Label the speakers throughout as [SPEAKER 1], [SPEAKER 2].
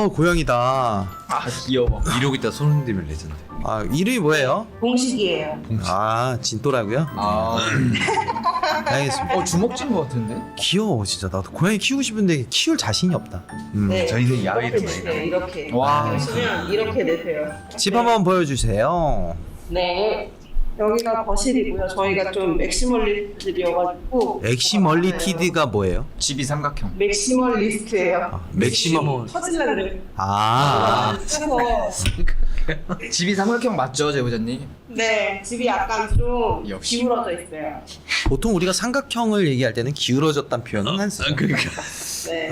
[SPEAKER 1] 고양이다.
[SPEAKER 2] 아 귀여워.
[SPEAKER 3] 이러고 있다 손 흔들면 레전드.
[SPEAKER 1] 이름이 뭐예요?
[SPEAKER 4] 공식이에요.
[SPEAKER 1] 진또라고요? 알겠습니다.
[SPEAKER 2] 주먹진 것 같은데?
[SPEAKER 1] 귀여워 진짜. 나도 고양이 키우고 싶은데 키울 자신이 없다.
[SPEAKER 4] 네.
[SPEAKER 3] 저희는 야외
[SPEAKER 4] 이렇게
[SPEAKER 3] 있는
[SPEAKER 4] 되세요. 이렇게.
[SPEAKER 2] 와.
[SPEAKER 4] 보시면 이렇게 되세요.
[SPEAKER 1] 집 한번 보여주세요.
[SPEAKER 4] 네. 여기가 거실이고요. 저희가 좀 맥시멀리스트들이어가지고.
[SPEAKER 1] 엑시멀리티드가 뭐예요?
[SPEAKER 2] 집이 삼각형.
[SPEAKER 4] 맥시멀리스트예요.
[SPEAKER 1] 맥시멈.
[SPEAKER 4] 터질라 그래. 그래서
[SPEAKER 2] 집이 삼각형 맞죠, 제보자님?
[SPEAKER 4] 네, 집이 약간 좀
[SPEAKER 2] 역시.
[SPEAKER 4] 기울어져 있어요.
[SPEAKER 1] 보통 우리가 삼각형을 얘기할 때는 기울어졌다는 표현은 안 써요.
[SPEAKER 3] 그러니까.
[SPEAKER 4] 네.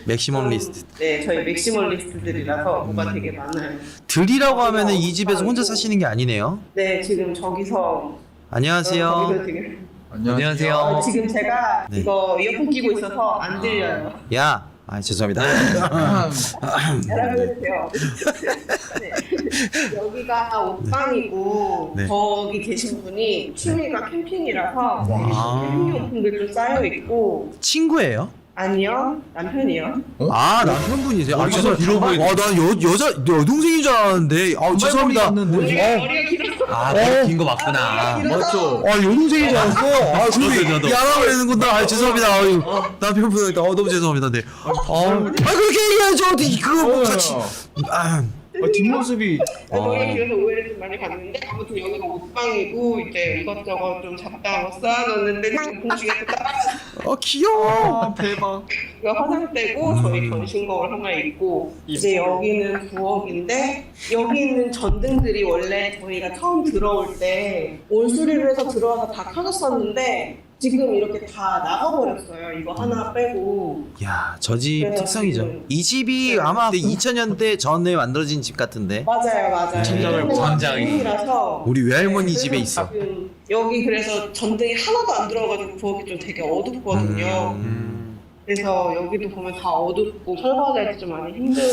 [SPEAKER 1] 맥시멈 리스트.
[SPEAKER 4] 네, 저희 맥시멀리스트들이라서 뭐가 되게 많아요.
[SPEAKER 1] 들이라고 하면은 이 집에서 혼자 사시는 게 아니네요.
[SPEAKER 4] 네, 지금 저기서
[SPEAKER 1] 안녕하세요.
[SPEAKER 4] 거기서 지금
[SPEAKER 3] 안녕하세요.
[SPEAKER 4] 지금 제가
[SPEAKER 1] 네.
[SPEAKER 4] 이거 이어폰 끼고 있어서 안 들려요.
[SPEAKER 1] 야, 죄송합니다.
[SPEAKER 4] 알아보세요. 네. 여기가 옷방이고
[SPEAKER 1] 네.
[SPEAKER 4] 거기 계신 분이 취미가 캠핑이라서
[SPEAKER 1] 와.
[SPEAKER 4] 캠핑용품들 좀 쌓여 있고
[SPEAKER 1] 친구예요?
[SPEAKER 4] 아니요 남편이요.
[SPEAKER 1] 남편분이세요?
[SPEAKER 3] 머리가 길어 보이네.
[SPEAKER 1] 난 여동생인 줄 알았는데. 죄송합니다.
[SPEAKER 4] 머리가 길어서
[SPEAKER 3] 긴거 맞구나.
[SPEAKER 2] 맞죠?
[SPEAKER 1] 여동생인 줄 알았어.
[SPEAKER 3] 저도.
[SPEAKER 1] 야라고 그러는구나. 죄송합니다. 남편분, 너무 죄송합니다. 네. 그렇게 얘기하죠. 그거 뭐 같이.
[SPEAKER 2] 뒷모습이
[SPEAKER 4] 머리가 길어서 오해를 좀 많이 받는데 아무튼 여기가 옷방이고 이제 이것저것 좀 잡다한 거 쌓아놨는데 지금 공중에서 따라
[SPEAKER 1] 귀여워.
[SPEAKER 2] 대박.
[SPEAKER 4] 이거 화장대고 저희 전신 거울 하나 있고 이제 여기는 부엌인데 여기 있는 전등들이 원래 저희가 처음 들어올 때 온수리를 해서 들어와서 다 켜졌었는데 지금 이렇게 다 나가버렸어요. 이거 하나 빼고.
[SPEAKER 1] 야, 저 집
[SPEAKER 4] 그래서
[SPEAKER 1] 특성이죠.
[SPEAKER 4] 지금-
[SPEAKER 1] 이 집이 아마 2000년대 전에 만들어진 집 같은데.
[SPEAKER 4] 맞아요.
[SPEAKER 3] 천장을 광장이.
[SPEAKER 4] 이라서
[SPEAKER 1] 우리 외할머니 집에 있어.
[SPEAKER 4] 여기 그래서 전등이 하나도 안 들어가지고 부엌이 좀 되게 어둡거든요. 그래서 여기도 보면 다 어둡고 설거지할 때 좀 많이 힘들고.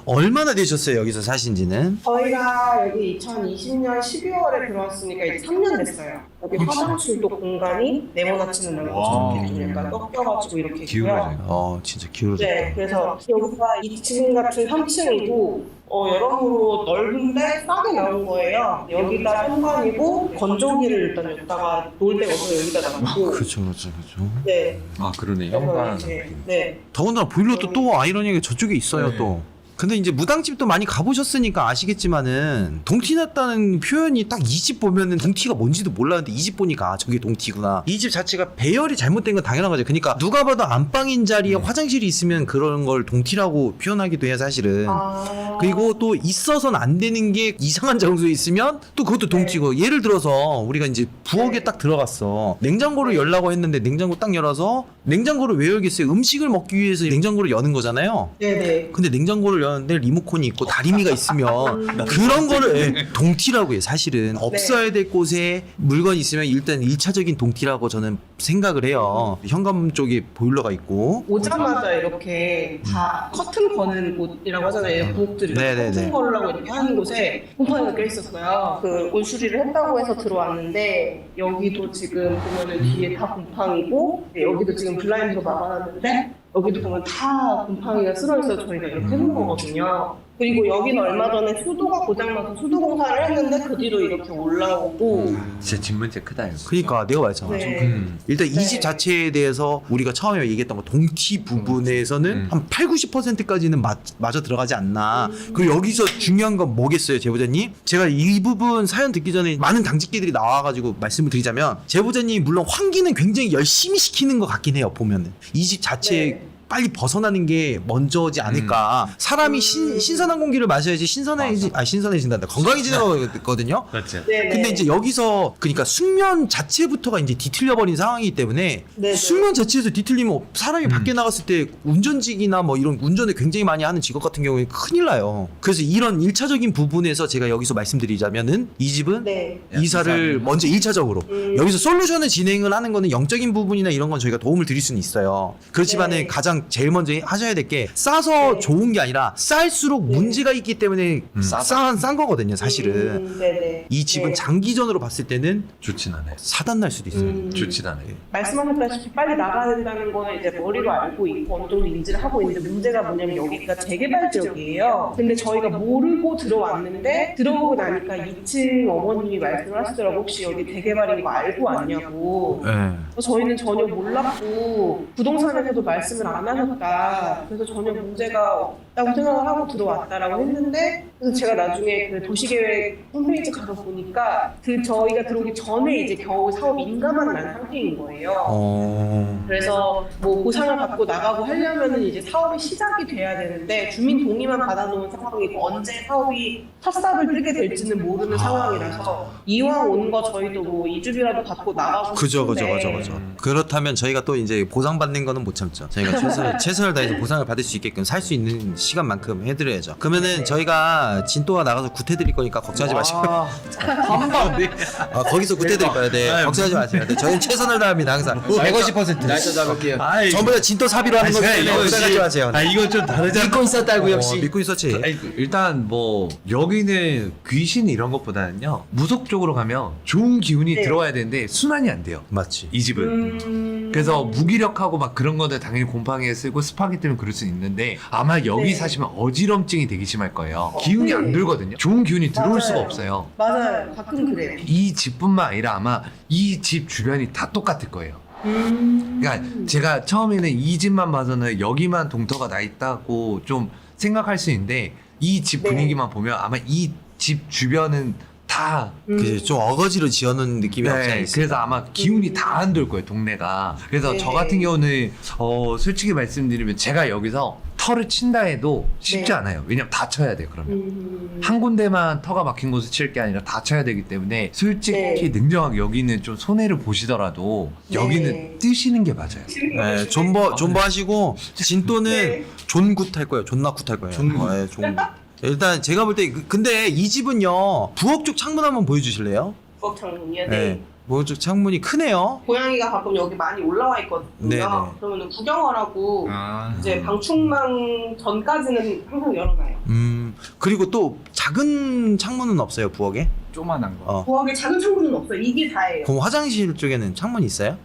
[SPEAKER 1] 얼마나 되셨어요, 여기서 사신지는?
[SPEAKER 4] 저희가 여기 2020년 12월에 들어왔으니까 이제 3년 됐어요. 여기 화장실도 공간이 네모나치는 않고 저렇게 좀 약간 꺾여가지고 이렇게 있고요.
[SPEAKER 3] 기울어져.
[SPEAKER 1] 진짜 기울어졌다.
[SPEAKER 4] 네, 그래서 여기가 2층 같은 3층이고 여러모로 넓은데 싸게 나온 거예요. 여기가 현관이고 건조기를 일단 여기다가 놓을 데가 없어서 여기다 놨고.
[SPEAKER 1] 그렇죠.
[SPEAKER 4] 네.
[SPEAKER 3] 그러네.
[SPEAKER 4] 그래서
[SPEAKER 3] 현관.
[SPEAKER 4] 이제, 네.
[SPEAKER 1] 더군다나 보일러도 또 아이러니하게 저쪽에 있어요,
[SPEAKER 2] 네.
[SPEAKER 1] 또. 근데 이제 무당집도 많이 가보셨으니까 아시겠지만은 동티 났다는 표현이 딱 이 집 보면은 동티가 뭔지도 몰랐는데 이 집 보니까 저게 동티구나. 이 집 자체가 배열이 잘못된 건 당연한 거죠. 그러니까 누가 봐도 안방인 자리에 화장실이 있으면 그런 걸 동티라고 표현하기도 해요, 사실은. 그리고 또 있어서는 안 되는 게 이상한 장소에 있으면 또 그것도 동티고. 예를 들어서 우리가 이제 부엌에 딱 들어갔어. 냉장고를 열라고 했는데 냉장고 딱 열어서 냉장고를 왜 열겠어요? 음식을 먹기 위해서 냉장고를 여는 거잖아요.
[SPEAKER 4] 네네.
[SPEAKER 1] 근데 냉장고를 여는데 리모컨이 있고 다리미가 있으면 그런 거를 동티라고 해요. 사실은 없어야 될 곳에 물건이 있으면 일단 1차적인 동티라고 저는 생각을 해요. 현관 쪽에 보일러가 있고.
[SPEAKER 4] 오자마자 이렇게 다 커튼 거는 곳이라고 하잖아요. 부엌들이
[SPEAKER 1] 네네네.
[SPEAKER 4] 커튼 걸으라고 이렇게 하는 곳에 곰팡이가 껴있었어요. 그 온수리를 했다고 해서 들어왔는데 여기도 지금 보면은 뒤에 다 곰팡이고 여기도 지금 블라인드로 막아놨는데 여기도 보면 다 곰팡이가 쓸어있어서 저희가 이렇게 해놓은 거거든요. 그리고 여기는 얼마 전에 수도가 고장나서 수도 공사를 했는데 그 뒤로 이렇게 올라오고.
[SPEAKER 3] 진짜 집 문제 크다 이거.
[SPEAKER 1] 그러니까 내가 말했잖아.
[SPEAKER 4] 네.
[SPEAKER 1] 일단 이
[SPEAKER 4] 네.
[SPEAKER 1] 집 자체에 대해서 우리가 처음에 얘기했던 거 동티 부분에서는 한 8, 90%까지는 맞아 들어가지 않나. 그리고 여기서 중요한 건 뭐겠어요, 제보자님? 제가 이 부분 사연 듣기 전에 많은 당직기들이 나와가지고 말씀을 드리자면 제보자님이 물론 환기는 굉장히 열심히 시키는 것 같긴 해요, 보면은. 이 집 자체에
[SPEAKER 4] 네.
[SPEAKER 1] 빨리 벗어나는 게 먼저지 않을까. 사람이 신선한 공기를 마셔야지 신선해진단다. 건강해지는 거거든요.
[SPEAKER 3] 그렇죠.
[SPEAKER 4] 네네.
[SPEAKER 1] 근데 이제 여기서 그러니까 숙면 자체부터가 이제 뒤틀려버린 상황이기 때문에
[SPEAKER 4] 네네.
[SPEAKER 1] 숙면 자체에서 뒤틀리면 사람이 밖에 나갔을 때 운전직이나 뭐 이런 운전을 굉장히 많이 하는 직업 같은 경우에 큰일 나요. 그래서 이런 1차적인 부분에서 제가 여기서 말씀드리자면은 이 집은
[SPEAKER 4] 네.
[SPEAKER 1] 이사를 먼저 1차적으로 여기서 솔루션을 진행을 하는 거는 영적인 부분이나 이런 건 저희가 도움을 드릴 수는 있어요. 그렇지만은
[SPEAKER 4] 네.
[SPEAKER 1] 가장 가장 제일 먼저 하셔야 될 게 싸서
[SPEAKER 4] 네.
[SPEAKER 1] 좋은 게 아니라 쌀수록
[SPEAKER 4] 네.
[SPEAKER 1] 문제가 있기 때문에 싼 거거든요 사실은.
[SPEAKER 4] 네네.
[SPEAKER 1] 이 집은
[SPEAKER 4] 네.
[SPEAKER 1] 장기전으로 봤을 때는
[SPEAKER 3] 좋진 않아요.
[SPEAKER 1] 사단 날 수도 있어요.
[SPEAKER 3] 좋진 않아요.
[SPEAKER 4] 말씀하셨다시피 빨리 나가야 된다는 거는 이제 머리로 알고 있고 어느 정도 인지를 하고 있는데 문제가 뭐냐면 여기가 재개발 지역이에요. 근데 저희가 모르고 들어왔는데 들어오고 나니까 2층 어머님이 말씀을 하시더라고 혹시 여기 재개발인 거 알고 왔냐고.
[SPEAKER 1] 네.
[SPEAKER 4] 저희는 전혀 몰랐고 부동산에서도 말씀을 안 하셨다. 그래서 전혀 문제가 없다고 생각을 하고 들어왔다라고 했는데 그래서 제가 나중에 그 도시계획 홈페이지 가서 보니까 그 저희가 들어오기 전에 이제 겨우 사업 인가만 난 상태인 거예요. 그래서 뭐 보상을 받고 나가고 하려면은 이제 사업이 시작이 돼야 되는데 주민 동의만 받아놓은 상황이고 언제 사업이 첫 삽을 뜨게 될지는 모르는 상황이라서 이왕 온 거 저희도 뭐 2주비라도 받고 나가고
[SPEAKER 1] 그죠.
[SPEAKER 4] 싶은데
[SPEAKER 1] 그렇다면 저희가 또 이제 보상받는 거는 못 참죠. 저희가 최선을 다해서 보상을 받을 수 있게끔 살 수 있는 시간만큼 해드려야죠. 그러면은 저희가 진또가 나가서 구태드릴 거니까 걱정하지 마시고. 거기서 구태드릴 거야. 네. 걱정하지 마세요. 네, 저희는 최선을 다합니다. 항상 150%.
[SPEAKER 2] 날짜 잡을게요.
[SPEAKER 3] 아이,
[SPEAKER 1] 전부 다 진또 사비로 하는 거기 때문에 걱정하지 마세요.
[SPEAKER 3] 이건 좀 다르잖아.
[SPEAKER 2] 믿고 있었다고 역시.
[SPEAKER 1] 믿고 있었지.
[SPEAKER 3] 아니, 일단 뭐 여기는 귀신 이런 것보다는요 무속적으로 가면 좋은 기운이
[SPEAKER 4] 네.
[SPEAKER 3] 들어와야 되는데 순환이 안 돼요.
[SPEAKER 1] 맞지.
[SPEAKER 3] 이 집은. 그래서 무기력하고 막 그런 거는 당연히 곰팡이에 쓰고 습하기 때문에 그럴 수 있는데 아마 여기
[SPEAKER 4] 네.
[SPEAKER 3] 사시면 어지럼증이 되게 심할 거예요. 기운이
[SPEAKER 4] 네.
[SPEAKER 3] 안 들거든요. 좋은 기운이 들어올
[SPEAKER 4] 맞아요.
[SPEAKER 3] 수가 없어요.
[SPEAKER 4] 맞아요. 가끔 그래요.
[SPEAKER 3] 이 집뿐만 아니라 아마 이 집 주변이 다 똑같을 거예요. 그러니까 제가 처음에는 이 집만 봐서는 여기만 동터가 나 있다고 좀 생각할 수 있는데 이 집
[SPEAKER 4] 네.
[SPEAKER 3] 분위기만 보면 아마 이 집 주변은 다
[SPEAKER 1] 그치, 좀 어거지로 지어놓은 느낌이 없지 않아
[SPEAKER 3] 네,
[SPEAKER 1] 있어요.
[SPEAKER 3] 그래서 아마 기운이 다 안 돌 거예요 동네가. 그래서
[SPEAKER 4] 네.
[SPEAKER 3] 저 같은 경우는 솔직히 말씀드리면 제가 여기서 털을 친다 해도 쉽지
[SPEAKER 4] 네.
[SPEAKER 3] 않아요. 왜냐면 다 쳐야 돼요. 그러면 한 군데만 터가 막힌 곳을 칠 게 아니라 다 쳐야 되기 때문에 솔직히
[SPEAKER 4] 네.
[SPEAKER 3] 냉정하게 여기는 좀 손해를 보시더라도
[SPEAKER 4] 네.
[SPEAKER 3] 여기는 뜨시는 게 맞아요.
[SPEAKER 1] 네, 존버 하시고 진또는
[SPEAKER 4] 네.
[SPEAKER 1] 존굿 할 거예요. 존나 굿 할 거예요. 네, 존굿. 일단 제가 볼 때 근데 이 집은요 부엌 쪽 창문 한번 보여주실래요?
[SPEAKER 4] 부엌 창문이요.
[SPEAKER 1] 네.
[SPEAKER 4] 네.
[SPEAKER 1] 부엌 쪽 창문이 크네요.
[SPEAKER 4] 고양이가 가끔 여기 많이 올라와 있거든요.
[SPEAKER 1] 네네.
[SPEAKER 4] 그러면 구경을 하고
[SPEAKER 2] 아.
[SPEAKER 4] 이제 방충망 전까지는 항상 열어놔요.
[SPEAKER 1] 그리고 또 작은 창문은 없어요 부엌에?
[SPEAKER 2] 조만한 거.
[SPEAKER 4] 부엌에 작은 창문은 없어요. 이게 다예요.
[SPEAKER 1] 그럼 화장실 쪽에는 창문이 있어요?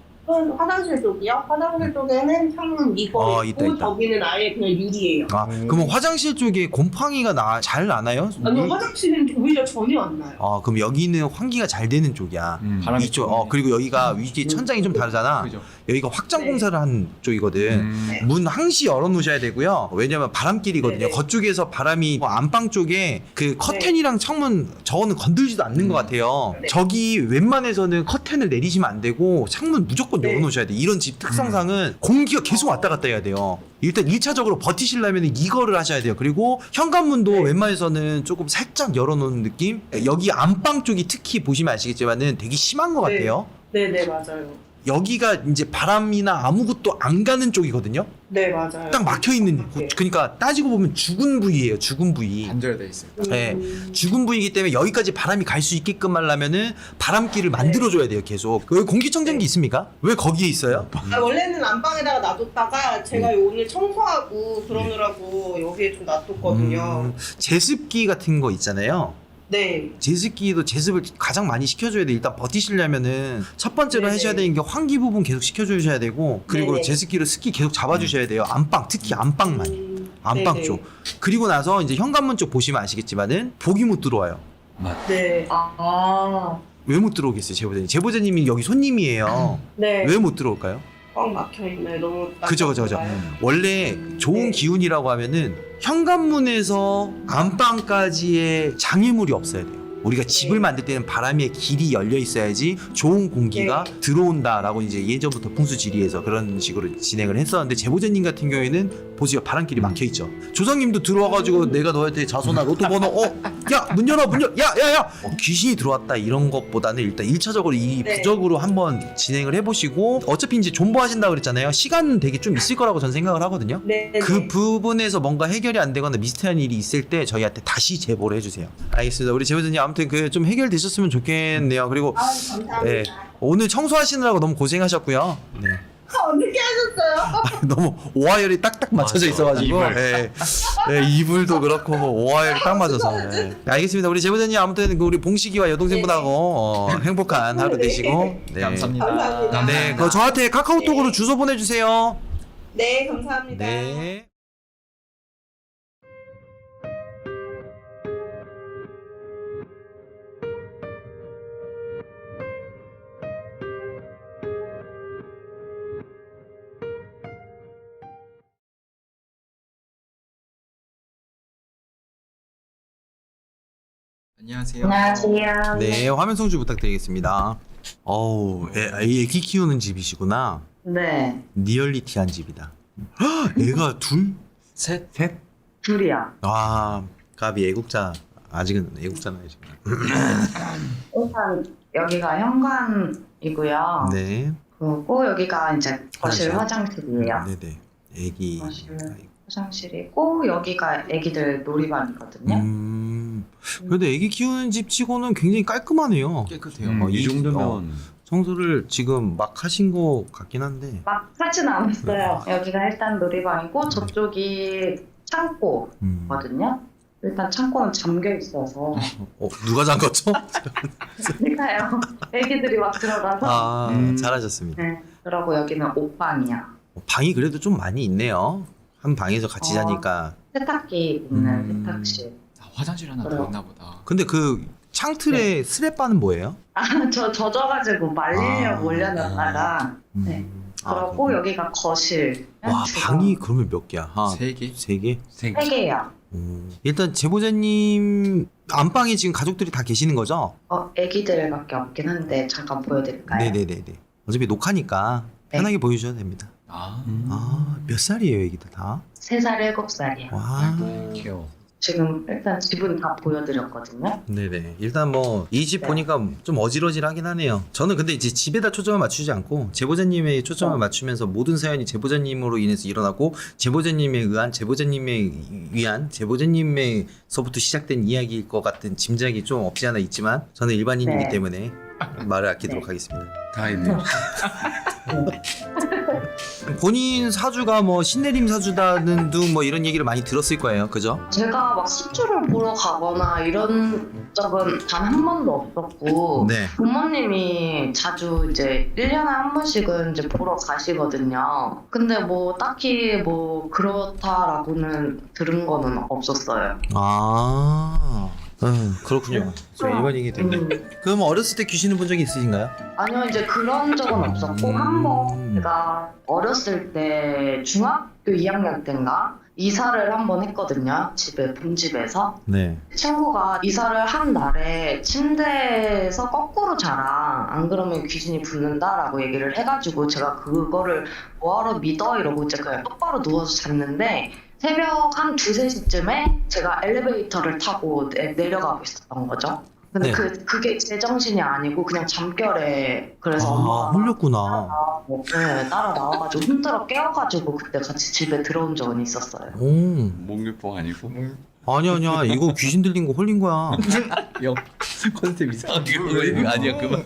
[SPEAKER 4] 화장실 쪽이요? 화장실 쪽에는 창문 이거 있고
[SPEAKER 1] 있다.
[SPEAKER 4] 저기는 아예 그냥 유리예요.
[SPEAKER 1] 그럼 화장실 쪽에 곰팡이가 잘 나나요?
[SPEAKER 4] 아니 화장실은 오히려 전혀 안 나요.
[SPEAKER 1] 그럼 여기는 환기가 잘 되는 쪽이야.
[SPEAKER 2] 바람이
[SPEAKER 1] 이쪽
[SPEAKER 2] 좀-
[SPEAKER 1] 그리고 여기가 위에 천장이 좀 다르잖아.
[SPEAKER 2] 그죠.
[SPEAKER 1] 여기가 확장
[SPEAKER 4] 네.
[SPEAKER 1] 공사를 한 쪽이거든.
[SPEAKER 4] 네.
[SPEAKER 1] 문 항시 열어 놓으셔야 되고요. 왜냐면 바람길이거든요.
[SPEAKER 4] 네네.
[SPEAKER 1] 거쪽에서 바람이 안방 쪽에 그 커튼이랑 창문 저거는 건들지도 않는 것 같아요.
[SPEAKER 4] 네.
[SPEAKER 1] 저기 웬만해서는 커튼을 내리시면 안 되고 창문 무조건
[SPEAKER 4] 네.
[SPEAKER 1] 열어 놓으셔야 돼. 이런 집 특성상은 공기가 계속 왔다 갔다 해야 돼요. 일단 1차적으로 버티시려면 이거를 하셔야 돼요. 그리고 현관문도
[SPEAKER 4] 네.
[SPEAKER 1] 웬만해서는 조금 살짝 열어 놓는 느낌? 여기 안방 쪽이 특히 보시면 아시겠지만은 되게 심한 것
[SPEAKER 4] 네.
[SPEAKER 1] 같아요.
[SPEAKER 4] 네네 맞아요.
[SPEAKER 1] 여기가 이제 바람이나 아무것도 안 가는 쪽이거든요.
[SPEAKER 4] 네 맞아요.
[SPEAKER 1] 딱 막혀 있는
[SPEAKER 4] 네.
[SPEAKER 1] 그러니까 따지고 보면 죽은 부위예요. 죽은 부위.
[SPEAKER 2] 단절돼 있어요.
[SPEAKER 1] 네. 죽은 부위이기 때문에 여기까지 바람이 갈 수 있게끔 하려면은 바람길을 만들어 줘야 돼요. 계속. 여기 공기청정기
[SPEAKER 4] 네.
[SPEAKER 1] 있습니까? 왜 거기에 있어요?
[SPEAKER 4] 원래는 안방에다가 놔뒀다가 제가 오늘 청소하고 그러느라고 여기에 좀 놔뒀거든요.
[SPEAKER 1] 제습기 같은 거 있잖아요.
[SPEAKER 4] 네.
[SPEAKER 1] 제습기도 제습을 가장 많이 시켜줘야 돼. 일단 버티시려면은 첫 번째로
[SPEAKER 4] 네네.
[SPEAKER 1] 하셔야 되는 게 환기 부분 계속 시켜주셔야 되고 그리고
[SPEAKER 4] 네네.
[SPEAKER 1] 제습기로 습기 계속 잡아주셔야 돼요. 안방 특히 안방만. 안방
[SPEAKER 4] 네네.
[SPEAKER 1] 쪽. 그리고 나서 이제 현관문 쪽 보시면 아시겠지만은 복이 못 들어와요.
[SPEAKER 4] 네.
[SPEAKER 1] 왜 못 들어오겠어요, 제보자님? 제보자님이 여기 손님이에요.
[SPEAKER 4] 네.
[SPEAKER 1] 왜 못 들어올까요?
[SPEAKER 4] 꽉 막혀있네. 너무
[SPEAKER 1] 그죠. 원래 좋은
[SPEAKER 4] 네.
[SPEAKER 1] 기운이라고 하면은 현관문에서 안방까지의 장애물이 없어야 돼요. 우리가 집을 만들 때는 바람의 길이 열려 있어야지 좋은 공기가
[SPEAKER 4] 네.
[SPEAKER 1] 들어온다라고 이제 예전부터 풍수지리에서 그런 식으로 진행을 했었는데 제보자님 같은 경우에는 보세요 바람길이 막혀 있죠. 조상님도 들어와가지고 내가 너한테 자소나 로또 번호 야 문 열어 야야야 귀신이 들어왔다 이런 것보다는 일단 1차적으로 이
[SPEAKER 4] 네.
[SPEAKER 1] 부적으로 한번 진행을 해보시고 어차피 이제 존버하신다고 그랬잖아요. 시간은 되게 좀 있을 거라고 전 생각을 하거든요.
[SPEAKER 4] 네.
[SPEAKER 1] 그 부분에서 뭔가 해결이 안 되거나 미스테리한 일이 있을 때 저희한테 다시 제보를 해주세요. 알겠습니다. 우리 제보자님 아무튼 그 좀 해결되셨으면 좋겠네요. 그리고
[SPEAKER 4] 감사합니다.
[SPEAKER 1] 네, 오늘 청소하시느라고 너무 고생하셨고요. 네.
[SPEAKER 4] 어떻게 하셨어요?
[SPEAKER 1] 너무 오하열이 딱딱 맞춰져
[SPEAKER 3] 맞아,
[SPEAKER 1] 있어가지고
[SPEAKER 3] 이불.
[SPEAKER 1] 예. 예, 이불도 그렇고 오하열이 딱 맞아서 예. 알겠습니다. 우리 제보자님 아무튼 그 우리 봉식이와 여동생분하고 행복한 하루 되시고 네.
[SPEAKER 2] 감사합니다.
[SPEAKER 4] 감사합니다.
[SPEAKER 1] 네, 그 저한테 카카오톡으로 주소 보내주세요.
[SPEAKER 4] 네, 감사합니다.
[SPEAKER 1] 네.
[SPEAKER 2] 안녕하세요.
[SPEAKER 5] 안녕하세요.
[SPEAKER 1] 네, 화면 송출 부탁드리겠습니다. 어우, 애기 키우는 집이시구나.
[SPEAKER 5] 네,
[SPEAKER 1] 리얼리티한 집이다. 헉, 애가 둘?
[SPEAKER 2] 셋.
[SPEAKER 5] 둘이요.
[SPEAKER 1] 아, 가비 애국자. 아직은 애국자나요 지금.
[SPEAKER 5] 일단 여기가 현관이고요.
[SPEAKER 1] 네.
[SPEAKER 5] 그리고 여기가 이제 거실
[SPEAKER 1] 화장실.
[SPEAKER 5] 화장실이에요.
[SPEAKER 1] 네네. 애기.
[SPEAKER 5] 거실 화장실이고 여기가 애기들 놀이방이거든요.
[SPEAKER 1] 그래도 애기 키우는 집 치고는 굉장히 깔끔하네요.
[SPEAKER 2] 깨끗해요.
[SPEAKER 3] 이 정도면
[SPEAKER 1] 청소를 지금 막 하신 거 같긴 한데.
[SPEAKER 5] 막 하진 않았어요. 여기가 일단 놀이방이고 저쪽이 창고거든요. 일단 창고는 잠겨 있어서
[SPEAKER 1] 누가 잠갔죠?
[SPEAKER 5] 그러니까요. 애기들이 막 들어가서
[SPEAKER 1] 아, 잘하셨습니다.
[SPEAKER 5] 네. 그러고 여기는 옷방이야.
[SPEAKER 1] 방이 그래도 좀 많이 있네요. 한 방에서 같이
[SPEAKER 5] 어.
[SPEAKER 1] 자니까.
[SPEAKER 5] 세탁기 있는 세탁실.
[SPEAKER 2] 화장실 하나 더 있나 보다.
[SPEAKER 1] 근데 그 창틀에 스랩바는 뭐예요?
[SPEAKER 5] 저 젖어가지고 말리려고
[SPEAKER 1] 아.
[SPEAKER 5] 올려놨다가 네. 그러고
[SPEAKER 1] 그렇구나.
[SPEAKER 5] 여기가 거실.
[SPEAKER 1] 와, 방이 그러면 몇 개야?
[SPEAKER 2] 세 개?
[SPEAKER 1] 세 개?
[SPEAKER 5] 세 개요.
[SPEAKER 1] 일단 제보자님 안방에 지금 가족들이 다 계시는 거죠?
[SPEAKER 5] 애기들밖에 없긴 한데 잠깐 보여드릴까요?
[SPEAKER 1] 네네네네. 어차피 녹화니까
[SPEAKER 5] 네.
[SPEAKER 1] 편하게 보여주셔도 됩니다. 몇 살이에요, 애기들 다?
[SPEAKER 5] 3살, 7살이요.
[SPEAKER 1] 와.
[SPEAKER 3] 귀여워.
[SPEAKER 5] 지금 일단 집은 다 보여드렸거든요.
[SPEAKER 1] 네네. 일단 뭐 이 집
[SPEAKER 5] 네.
[SPEAKER 1] 보니까 좀 어질어질하긴 하네요. 저는 근데 이제 집에다 초점을 맞추지 않고 제보자님의 초점을 맞추면서 모든 사연이 제보자님으로 인해서 일어나고 제보자님에 의한 제보자님에 위한 제보자님에서부터 시작된 이야기일 것 같은 짐작이 좀 없지 않아 있지만 저는 일반인이기
[SPEAKER 5] 네.
[SPEAKER 1] 때문에 말을 아끼도록
[SPEAKER 5] 네.
[SPEAKER 1] 하겠습니다.
[SPEAKER 3] 다 있네.
[SPEAKER 1] 본인 사주가 뭐 신내림 사주다는 둥 뭐 이런 얘기를 많이 들었을 거예요. 그죠?
[SPEAKER 5] 제가 막 수주를 보러 가거나 이런 적은 단 한 번도 없었고
[SPEAKER 1] 네.
[SPEAKER 5] 부모님이 자주 이제 1년에 한 번씩은 이제 보러 가시거든요. 근데 뭐 딱히 뭐 그렇다라고는 들은 거는 없었어요.
[SPEAKER 1] 아. 그렇군요. 저 일반인이기 때문에. 그럼 어렸을 때 귀신을 본 적이 있으신가요?
[SPEAKER 5] 아니요, 이제 그런 적은 없었고 한 번 제가 어렸을 때 중학교 2학년 때인가 이사를 한 번 했거든요. 집에 본집에서
[SPEAKER 1] 네.
[SPEAKER 5] 친구가 이사를 한 날에 침대에서 거꾸로 자라, 안 그러면 귀신이 붙는다라고 얘기를 해가지고 제가 그거를 뭐하러 믿어 이러고 이제 그냥 똑바로 누워서 잤는데 새벽 한 2, 3시쯤에 제가 엘리베이터를 타고 내려가고 있었던 거죠. 근데
[SPEAKER 1] 네.
[SPEAKER 5] 그게 제정신이 아니고 그냥 잠결에 그래서 엄마가
[SPEAKER 1] 홀렸구나.
[SPEAKER 5] 네, 따라 나와가지고 흔들어 깨워가지고 그때 같이 집에 들어온 적은 있었어요.
[SPEAKER 1] 오.
[SPEAKER 3] 목류뽕 아니고?
[SPEAKER 1] 아니야. 이거 귀신 들린 거 홀린 거야.
[SPEAKER 2] 영 컨셉 이상하게 그거 아니야 그만해.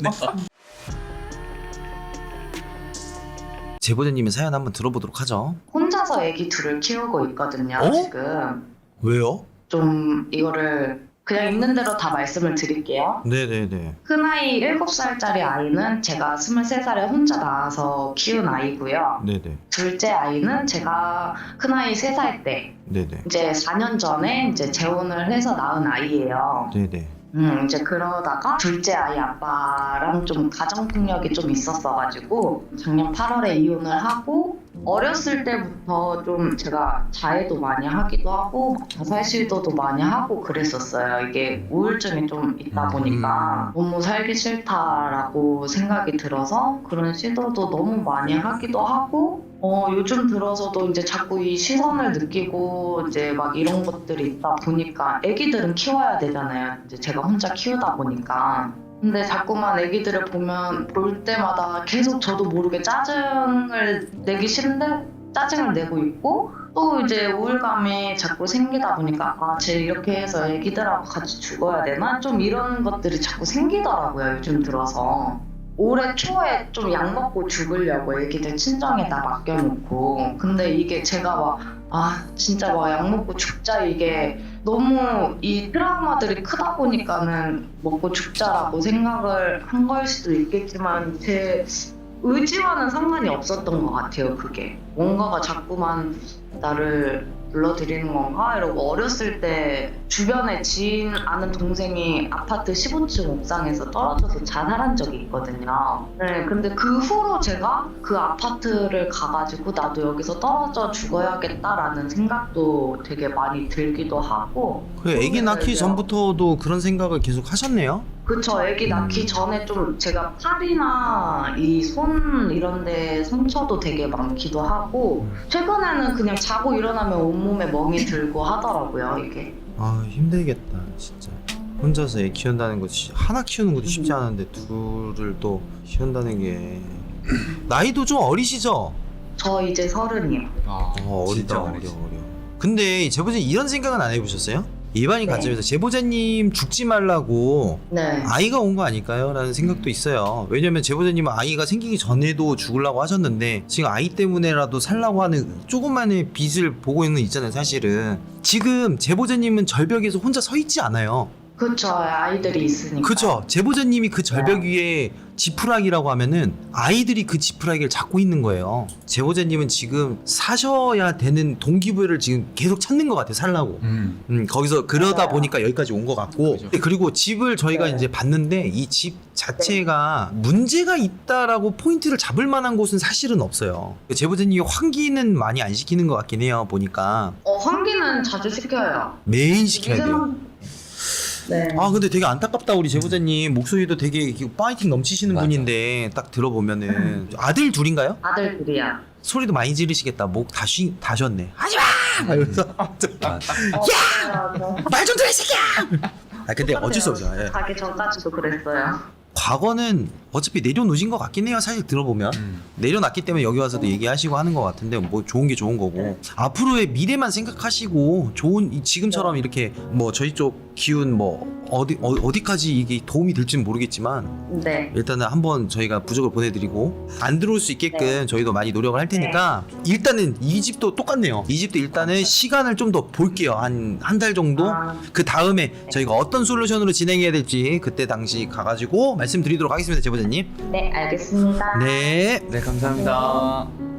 [SPEAKER 1] 제보자님의 사연 한번 들어보도록 하죠.
[SPEAKER 5] 혼자서 애기 둘을 키우고 있거든요.
[SPEAKER 1] 어?
[SPEAKER 5] 지금
[SPEAKER 1] 왜요?
[SPEAKER 5] 좀 이거를 그냥 있는 대로 다 말씀을 드릴게요.
[SPEAKER 1] 네네네.
[SPEAKER 5] 큰아이 7살짜리 아이는 제가 23살에 혼자 낳아서 키운 아이고요.
[SPEAKER 1] 네네.
[SPEAKER 5] 둘째 아이는 제가 큰아이 3살 때
[SPEAKER 1] 네네.
[SPEAKER 5] 이제 4년 전에 이제 재혼을 해서 낳은 아이예요.
[SPEAKER 1] 네네.
[SPEAKER 5] 이제 그러다가 둘째 아이 아빠랑 좀 가정폭력이 좀 있었어가지고 작년 8월에 이혼을 하고 어렸을 때부터 좀 제가 자해도 많이 하기도 하고 자살 시도도 많이 하고 그랬었어요. 이게 우울증이 좀 있다 보니까 너무 살기 싫다라고 생각이 들어서 그런 시도도 너무 많이 하기도 하고 요즘 들어서도 이제 자꾸 이 시선을 느끼고 이제 막 이런 것들이 있다 보니까 애기들은 키워야 되잖아요. 이제 제가 혼자 키우다 보니까. 근데 자꾸만 애기들을 볼 때마다 계속 저도 모르게 짜증을 내기 싫은데 짜증을 내고 있고 또 이제 우울감이 자꾸 생기다 보니까 쟤 이렇게 해서 애기들하고 같이 죽어야 되나? 좀 이런 것들이 자꾸 생기더라고요. 요즘 들어서. 올해 초에 좀 약 먹고 죽으려고 애기들 친정에다 맡겨놓고 근데 이게 제가 막 진짜 막 약 먹고 죽자 이게 너무 이 트라우마들이 크다 보니까는 먹고 죽자라고 생각을 한 걸 수도 있겠지만 제 의지와는 상관이 없었던 것 같아요. 그게 뭔가가 자꾸만 나를 불러들이는 건가? 이러고 어렸을 때 주변에 지인 아는 동생이 아파트 15층 옥상에서 떨어져서 자살한 적이 있거든요. 네, 근데 그 후로 제가 그 아파트를 가가지고 나도 여기서 떨어져 죽어야겠다라는 생각도 되게 많이 들기도 하고.
[SPEAKER 1] 그 애기 낳기 전부터도 그런 생각을 계속 하셨네요?
[SPEAKER 5] 그쵸. 애기 낳기 전에 좀 제가 팔이나 이 손 이런데 상처도 되게 많기도 하고 최근에는 그냥 자고 일어나면 온몸에 멍이 들고 하더라고요 이게.
[SPEAKER 1] 아 힘들겠다 진짜. 혼자서 애 키운다는 거 하나 키우는 것도 쉽지 않은데 둘을 또 키운다는 게 나이도 좀 어리시죠?
[SPEAKER 5] 저 이제 30이요.
[SPEAKER 1] 어리다
[SPEAKER 3] 진짜
[SPEAKER 1] 어려.
[SPEAKER 3] 어리지.
[SPEAKER 1] 근데 제보자님 이런 생각은 안 해보셨어요? 일반인 관점에서 제보자님 죽지 말라고
[SPEAKER 5] 네.
[SPEAKER 1] 아이가 온 거 아닐까요? 라는 생각도 있어요. 왜냐면 제보자님은 아이가 생기기 전에도 죽으려고 하셨는데 지금 아이 때문에라도 살라고 하는 조금만의 빚을 보고 있는 있잖아요 사실은. 지금 제보자님은 절벽에서 혼자 서 있지 않아요.
[SPEAKER 5] 그쵸. 아이들이 있으니까.
[SPEAKER 1] 그쵸. 제보자님이 그 절벽 위에 지푸라기라고 하면은 아이들이 그 지푸라기를 잡고 있는 거예요. 제보자님은 지금 사셔야 되는 동기부여를 지금 계속 찾는 것 같아요. 살라고. 거기서 그러다 보니까 여기까지 온 것 같고.
[SPEAKER 3] 그죠.
[SPEAKER 1] 그리고 집을 저희가 이제 봤는데 이 집 자체가 문제가 있다라고 포인트를 잡을 만한 곳은 사실은 없어요. 제보자님이 환기는 많이 안 시키는 것 같긴 해요. 보니까
[SPEAKER 5] 환기는 자주 시켜요.
[SPEAKER 1] 매일 시켜야 돼요.
[SPEAKER 5] 네.
[SPEAKER 1] 아 근데 되게 안타깝다. 우리 제보자님 목소리도 되게 이렇게 파이팅 넘치시는
[SPEAKER 3] 맞아.
[SPEAKER 1] 분인데 딱 들어보면은 아들 둘인가요?
[SPEAKER 5] 아들 둘이야.
[SPEAKER 1] 소리도 많이 지르시겠다. 목 다 쉬었네. 하지마! 이러면서 말 좀 들어 이 새끼야! 아 근데 어쩔 수 없죠. 예.
[SPEAKER 5] 가기 전까지도 그랬어요.
[SPEAKER 1] 과거는 어차피 내려놓으신 것 같긴 해요. 사실 들어보면 내려놨기 때문에 여기 와서도 얘기하시고 하는 것 같은데 뭐 좋은 게 좋은 거고 앞으로의 미래만 생각하시고 좋은 지금처럼 이렇게 뭐 저희 쪽 기운 뭐 어디까지 이게 도움이 될지는 모르겠지만
[SPEAKER 5] 네.
[SPEAKER 1] 일단은 한번 저희가 부적을 보내드리고 안 들어올 수 있게끔 저희도 많이 노력을 할 테니까 일단은 이 집도 똑같네요. 이 집도 일단은 시간을 좀 더 볼게요. 한 달 정도. 그 다음에 저희가 어떤 솔루션으로 진행해야 될지 그때 당시 가가지고 말씀드리도록 하겠습니다. 제보자님.
[SPEAKER 5] 네, 알겠습니다.
[SPEAKER 1] 네.
[SPEAKER 2] 네 감사합니다.